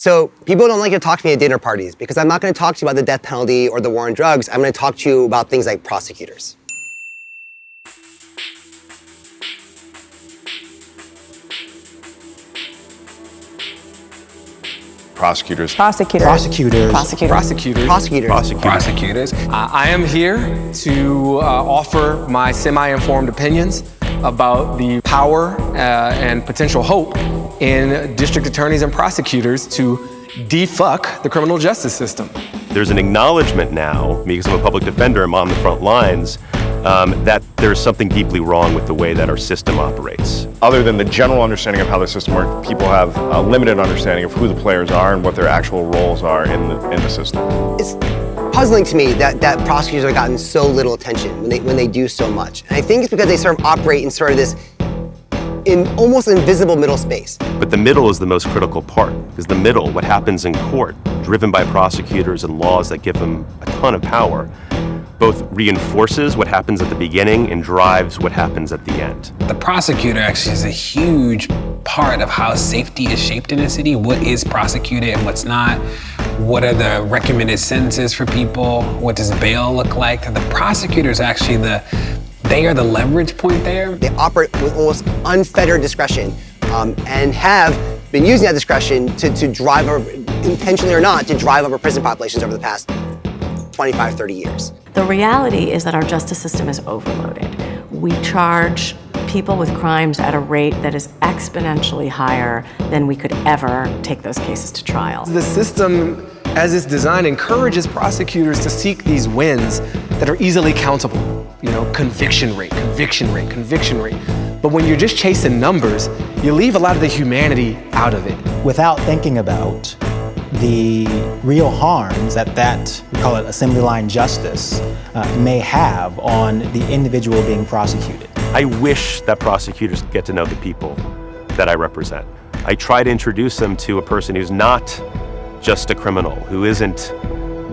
So people don't like to talk to me at dinner parties because I'm not going to talk to you about the death penalty or the war on drugs. I'm going to talk to you about things like prosecutors. Prosecutors. Prosecutors. Prosecutors. Prosecutors. Prosecutors. Prosecutors. Prosecutors. I am here to offer my semi-informed opinions about the power and potential hope in district attorneys and prosecutors to defuck the criminal justice system. There's an acknowledgement now, because I'm a public defender, I'm on the front lines, that there's something deeply wrong with the way that our system operates. Other than the general understanding of how the system works, people have a limited understanding of who the players are and what their actual roles are in the system. It's puzzling to me that prosecutors have gotten so little attention when they do so much. And I think it's because they sort of operate in sort of this almost invisible middle space. But the middle is the most critical part, because the middle, what happens in court, driven by prosecutors and laws that give them a ton of power, both reinforces what happens at the beginning and drives what happens at the end. The prosecutor actually is a huge part of how safety is shaped in a city. What is prosecuted and what's not? What are the recommended sentences for people? What does bail look like? The prosecutor's actually they are the leverage point there. They operate with almost unfettered discretion and have been using that discretion to drive, intentionally or not, to drive over prison populations over the past 25, 30 years. The reality is that our justice system is overloaded. We charge people with crimes at a rate that is exponentially higher than we could ever take those cases to trial. The system, as it's designed, encourages prosecutors to seek these wins that are easily countable. You know, conviction rate, conviction rate, conviction rate. But when you're just chasing numbers, you leave a lot of the humanity out of it. Without thinking about the real harms that we call it assembly line justice, may have on the individual being prosecuted. I wish that prosecutors get to know the people that I represent. I try to introduce them to a person who's not just a criminal, who isn't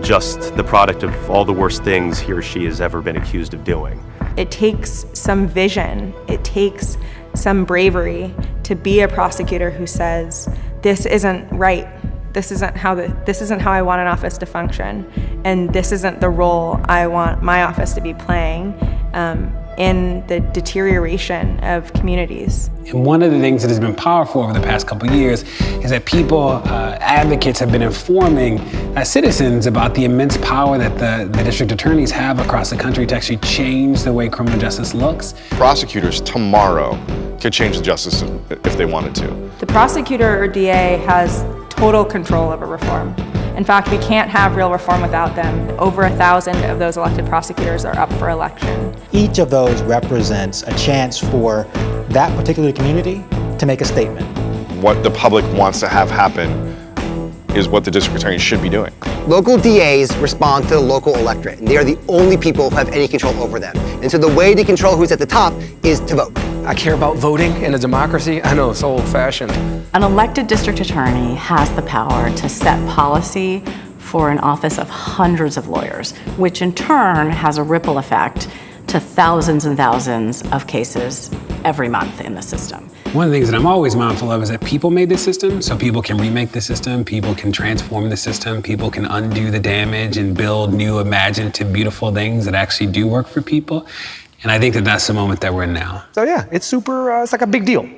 just the product of all the worst things he or she has ever been accused of doing. It takes some vision, it takes some bravery to be a prosecutor who says, this isn't right. This isn't how I want an office to function, and this isn't the role I want my office to be playing in the deterioration of communities. And one of the things that has been powerful over the past couple of years is that people, advocates have been informing citizens about the immense power that the district attorneys have across the country to actually change the way criminal justice looks. Prosecutors tomorrow could change the justice system if they wanted to. The prosecutor or DA has total control over reform. In fact, we can't have real reform without them. Over 1,000 of those elected prosecutors are up for election. Each of those represents a chance for that particular community to make a statement. What the public wants to have happen is what the district attorney should be doing. Local DAs respond to the local electorate, and they are the only people who have any control over them. And so the way to control who's at the top is to vote. I care about voting in a democracy. I know, it's old-fashioned. An elected district attorney has the power to set policy for an office of hundreds of lawyers, which in turn has a ripple effect to thousands and thousands of cases every month in the system. One of the things that I'm always mindful of is that people made this system, so people can remake the system, people can transform the system, people can undo the damage and build new, imaginative, beautiful things that actually do work for people. And I think that that's the moment that we're in now. So yeah, it's super, it's like a big deal.